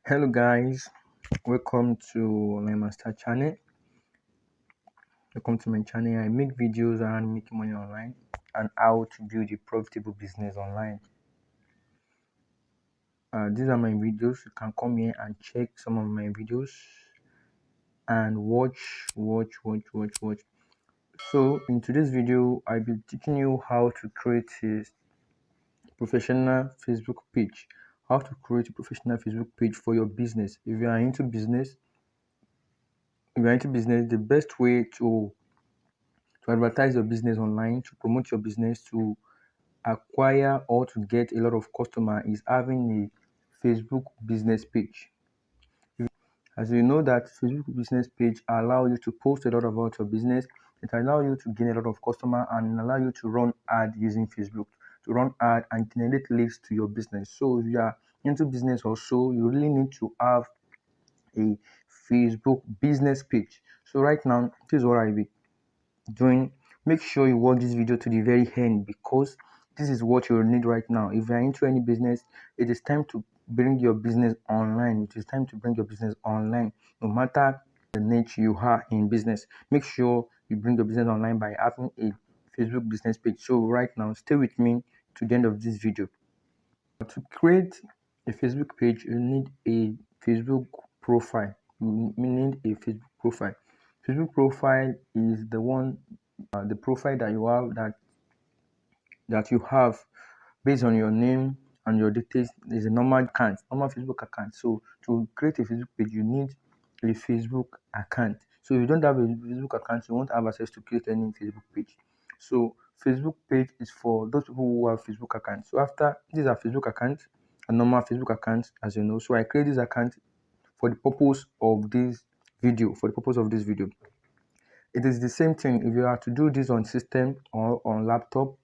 Hello guys, welcome to my master channel. Welcome to my channel. I make videos around making money online and how to build a profitable business online. These are my videos. You can come here and check some of my videos and watch. So in today's video, I'll be teaching you how to create a professional Facebook page. How to create a professional Facebook page for your business. If you are into business, the best way to advertise your business online, to promote your business, to acquire or to get a lot of customer is having a Facebook business page. As you know that Facebook business page allow you to post a lot about your business. It allow you to gain a lot of customer and allow you to run ad using Facebook, to run ad and generate leads to your business. So if you are into business also, you really need to have a Facebook business page. So right now, this is what I be doing. Make sure you watch this video to the very end because this is what you need right now. If you are into any business, it is time to bring your business online. It is time to bring your business online, no matter the niche you are in business. Make sure you bring your business online by having a Facebook business page. So right now, stay with me to the end of this video. To create a Facebook page, you need a Facebook profile. You need a Facebook profile. Facebook profile is the profile that you have based on your name and your details. Is a normal Facebook account. So to create a Facebook page, you need a Facebook account. So if you don't have a Facebook account, you won't have access to create any Facebook page. So Facebook page is for those people who have Facebook accounts. So after these are Facebook accounts, a normal Facebook account, as you know. So I create this account for the purpose of this video. It is the same thing if you are to do this on system or on laptop,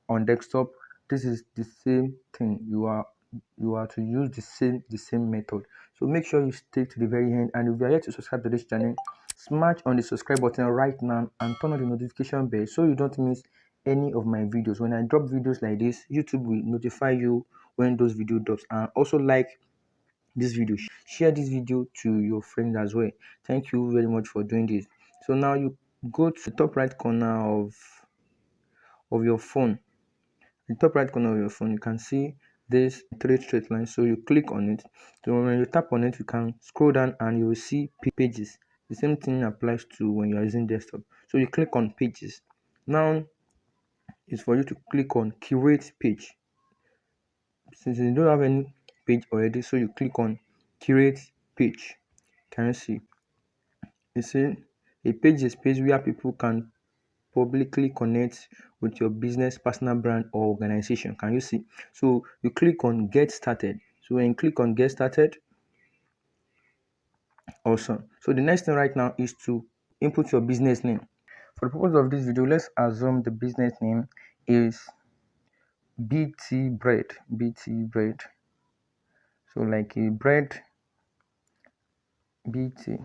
on desktop. This is the same thing. You are to use the same method. So make sure you stay to the very end, and if you are yet to subscribe to this channel, smash on the subscribe button right now and turn on the notification bell so you don't miss any of my videos. When I drop videos like this, YouTube will notify you when those video drops. And also like this video, share this video to your friends as well. Thank you very much for doing this. So now you go to the top right corner of your phone. The top right corner of your phone, you can see this three straight lines. So you click on it. So when you tap on it, you can scroll down and you will see pages. The same thing applies to when you are using desktop. So you click on pages. Now it's for you to click on curate page. Since you don't have any page already, so you click on curate page. Can you see? You see a page is a space where people can publicly connect with your business, personal brand, or organization. Can you see? So you click on get started. So when you click on get started, awesome. So the next thing right now is to input your business name. For the purpose of this video, let's assume the business name is BT Bread. BT Bread. So like a bread, BT.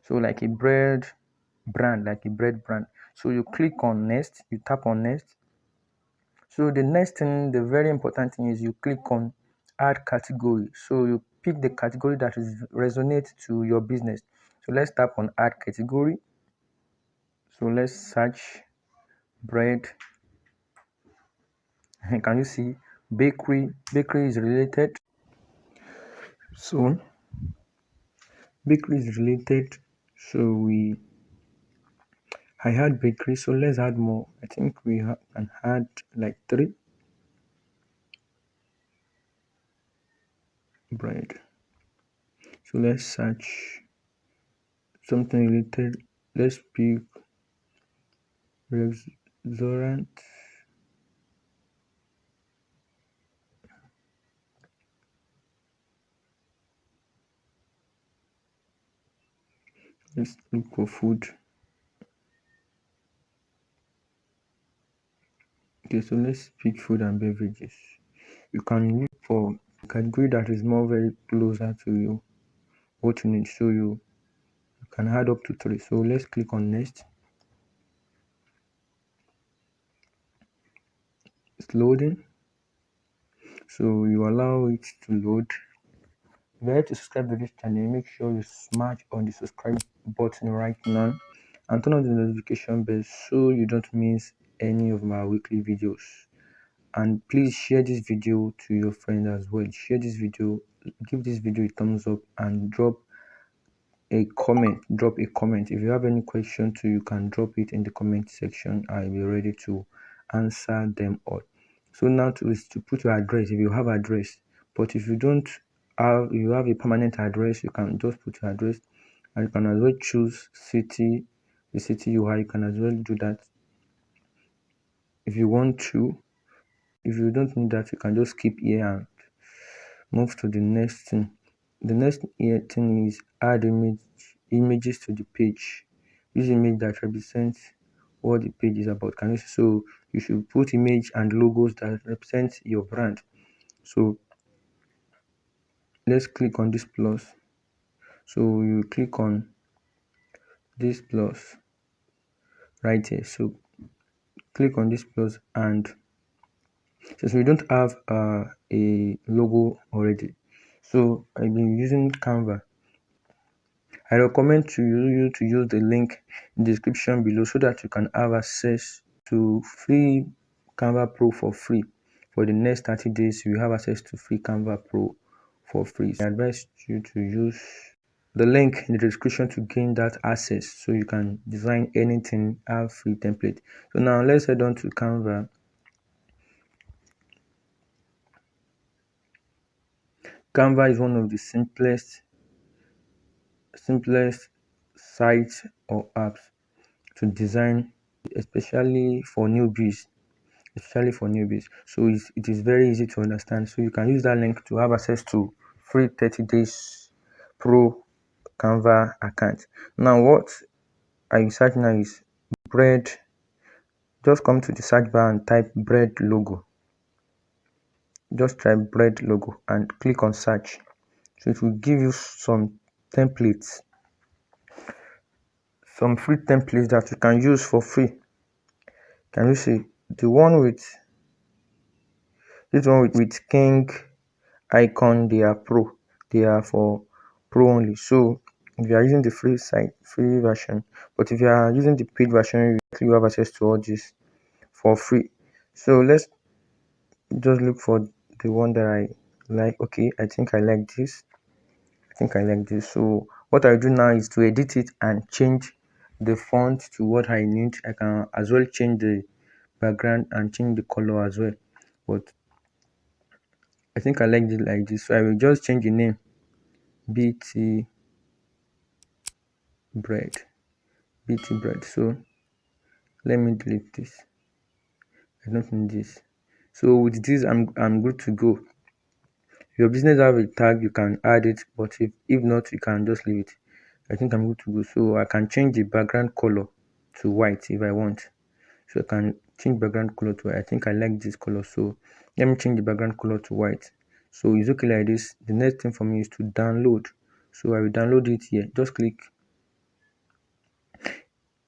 So like a bread brand, So you click on next, you tap on next. So the next thing, the very important thing is you click on add category. So you pick the category that resonates to your business. So let's tap on add category. So let's search bread. And can you see bakery? Bakery is related. So bakery is related. So I had bakery. So let's add more. I think we can add like 3 bread. So let's search something related. Let's pick restaurant. Let's look for food. Okay, so let's pick food and beverages. You can look for a category that is more very closer to you, what you need. So you can add up to 3. So let's click on next. It's loading. So you allow it to load. If you're yet to subscribe to this channel, make sure you smash on the subscribe button right now and turn on the notification bell so you don't miss any of my weekly videos. And please share this video to your friends as well. Share this video, give this video a thumbs up, and drop a comment. If you have any question too, you can drop it in the comment section. I'll be ready to answer them all. So now is to put your address if you have address. But if you don't have, if you have a permanent address, you can just put your address, and you can as well choose city, the city you are. You can as well do that if you want to. If you don't need that, you can just skip here and move to the next thing. The next here thing is add images to the page. Use image that represents what the page is about. Can you see? So you should put image and logos that represent your brand. So let's click on this plus. So you click on this plus right here. So click on this plus, and since we don't have a logo already, so I've been using Canva. I recommend you to use the link in the description below so that you can have access to free Canva Pro for free. For the next 30 days, you have access to free Canva Pro for free. So I advise you to use the link in the description to gain that access so you can design anything, have free template. So now let's head on to Canva. Canva is one of the simplest sites or apps to design, especially for newbies. So it is very easy to understand. So you can use that link to have access to free 30 days pro Canva account. Now what I search now is bread. Just come to the search bar and type bread logo. Just type bread logo and click on search. So it will give you some templates, some free templates that you can use for free. Can you see the one with this one with king icon? They are pro, they are for pro only. So if you are using the free version, but if you are using the paid version, you have access to all this for free. So let's just look for the one that I like. Okay, I think I like this. So what I do now is to edit it and change the font to what I need. I can as well change the background and change the color as well, but I think I like it like this. So I will just change the name BT bread. So let me delete this. I don't need this. So with this, I'm good to go. If your business have a tag, you can add it, but if not, you can just leave it. I think I'm good to go. So I can change the background color to white if I want. So I can change background color to white. I think I like this color, so let me change the background color to white. So it's okay like this. The next thing for me is to download. So I will download it here. Just click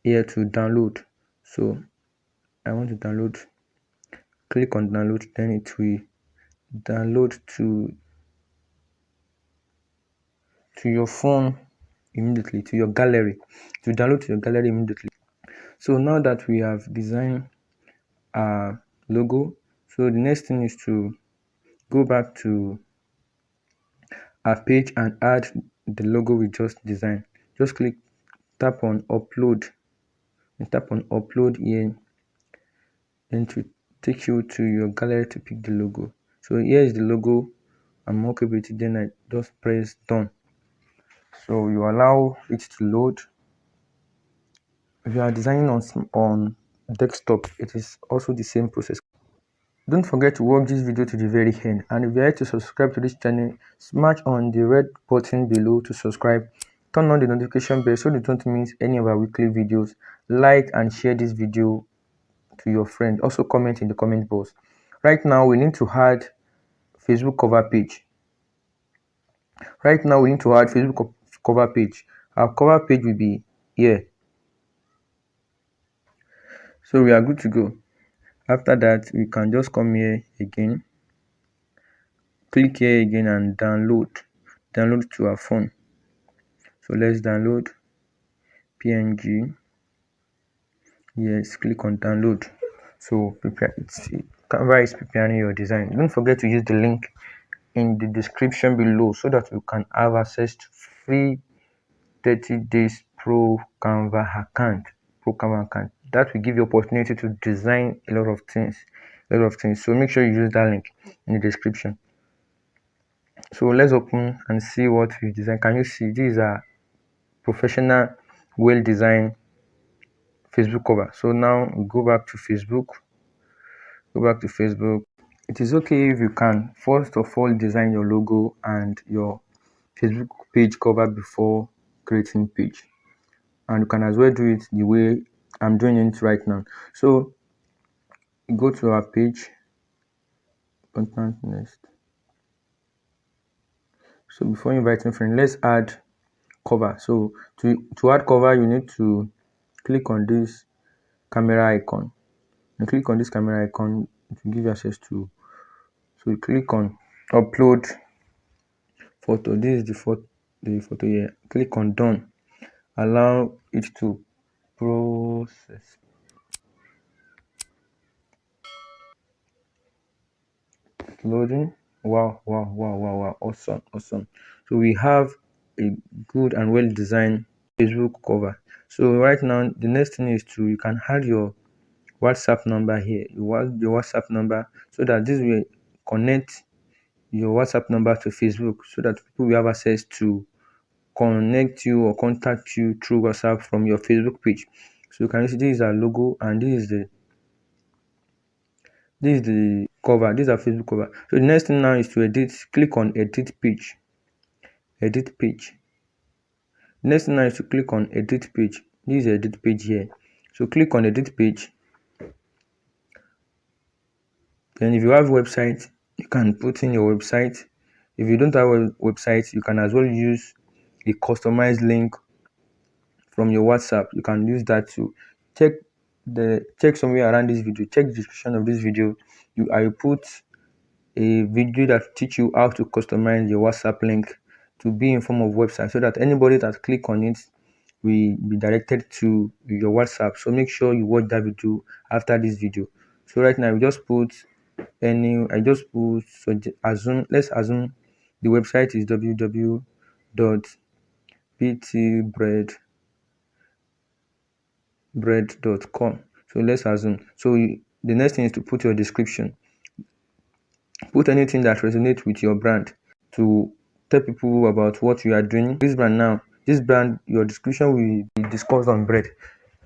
here to download. So I want to download. Click on download, then it will download to your phone immediately, to your gallery. To download to your gallery immediately. So now that we have designed our logo, so the next thing is to go back to our page and add the logo we just designed. Just tap on upload, and tap on upload here, and to take you to your gallery to pick the logo. So here is the logo. I'm okay with it. Then I just press done. So you allow it to load. If you are designing on desktop, it is also the same process. Don't forget to watch this video to the very end, and if you are to subscribe to this channel, smash on the red button below to subscribe. Turn on the notification bell so you don't miss any of our weekly videos. Like and share this video to your friend. Also comment in the comment box. Right now we need to add Facebook cover page. Cover page. Our cover page will be here. So we are good to go. After that, we can just come here again, click here again and download. download to our phone. So let's download PNG. Yes, click on download. So Canva is preparing your design. Don't forget to use the link in the description below so that you can have access to free 30 days pro Canva account. That will give you opportunity to design a lot of things. So make sure you use that link in the description. So let's open and see what we design. Can you see these are professional, well designed Facebook cover? So now we go back to Facebook. It is okay if you can first of all design your logo and your Facebook page cover before creating page, and you can as well do it the way I'm doing it right now. So go to our page, contact next. So before inviting friends, let's add cover. So to add cover, you need to click on this camera icon. And click on this camera icon to give you access to. So you click on upload photo. This is the photo here. Click on done. Allow it to process. Loading. Wow. Awesome. So we have a good and well designed Facebook cover. So right now the next thing is you can add your WhatsApp number here. You want your WhatsApp number so that this will connect your WhatsApp number to Facebook so that people will have access to connect you or contact you through WhatsApp from your Facebook page. So you can see this is our logo and this is the cover. This is our Facebook cover. So the next thing now is to edit. Click on edit page. Next thing now is to click on edit page. This is edit page here. So click on edit page. Then if you have a website, you can put in your website. If you don't have a website, you can as well use a customized link from your WhatsApp. You can use that to check somewhere around this video. Check the description of this video. I will put a video that teach you how to customize your WhatsApp link to be in form of website so that anybody that click on it will be directed to your WhatsApp. So make sure you watch that video after this video. So right now we just put let's assume the website is www.btbread.com. So let's assume. So the next thing is to put your description. Put anything that resonates with your brand to tell people about what you are doing. This brand, your description will be discussed on bread.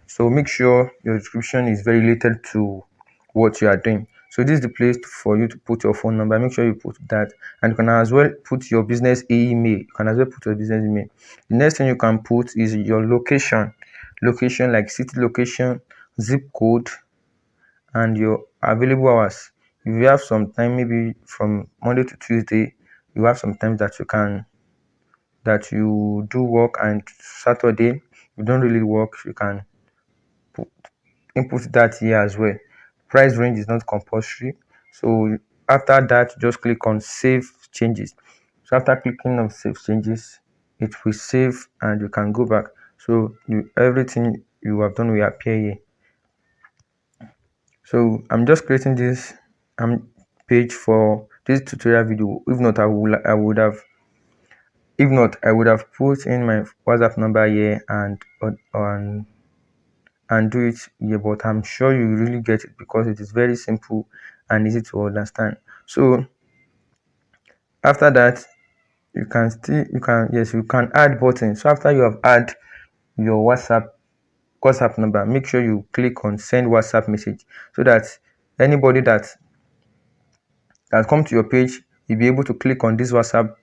So make sure your description is very related to what you are doing. So this is the place for you to put your phone number. Make sure you put that, and you can as well put your business email. The next thing you can put is your location like city location, zip code, and your available hours. If you have some time, maybe from Monday to Tuesday, you have some time that you do work, and Saturday you don't really work, you can input that here as well. Price range is not compulsory. So after that, just click on save changes. So after clicking on save changes, it will save and you can go back. So everything you have done will appear here. So I'm just creating this page for this tutorial video. If not, I would have put in my WhatsApp number here and do it here, but I'm sure you really get it because it is very simple and easy to understand. So after that, you can add buttons. So after you have add your WhatsApp number, make sure you click on send WhatsApp message so that anybody that come to your page, you'll be able to click on this WhatsApp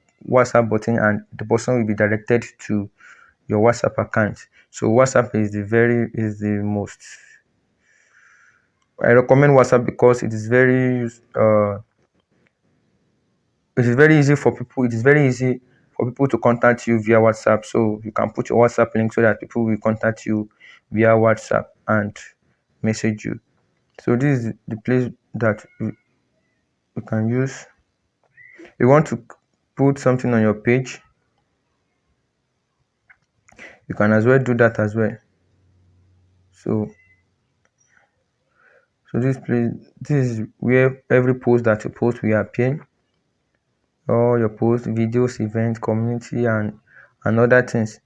button and the person will be directed to your WhatsApp account. So WhatsApp is the most. I recommend WhatsApp because it is very easy for people. It is very easy for people to contact you via WhatsApp. So you can put your WhatsApp link so that people will contact you via WhatsApp and message you. So this is the place that you can use. You want to put something on your page. You can as well do that as well. So this is where every post that you post will appear. All your posts, videos, events, community, and other things.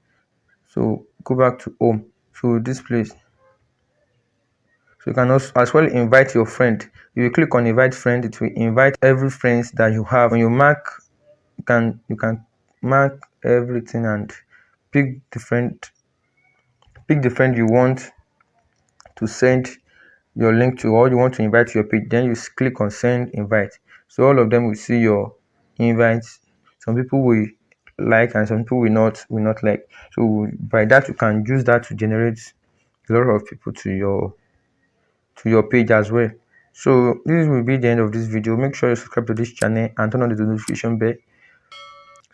So go back to home. So this place. So you can also as well invite your friend. If you click on invite friend, it will invite every friends that you have. When you mark, you can mark everything and pick the friend you want to send your link to, or you want to invite to your page. Then you click on send invite. So all of them will see your invites. Some people will like and some people will not like. So by that you can use that to generate a lot of people to your page as well. So this will be the end of this video. Make sure you subscribe to this channel and turn on the notification bell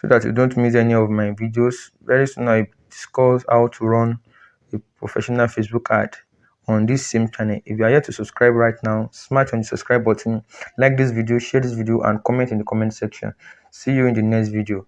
so that you don't miss any of my videos. Very soon I discuss how to run a professional Facebook ad on this same channel. If you are yet to subscribe right now, smash on the subscribe button, like this video, share this video, and comment in the comment section. See you in the next video.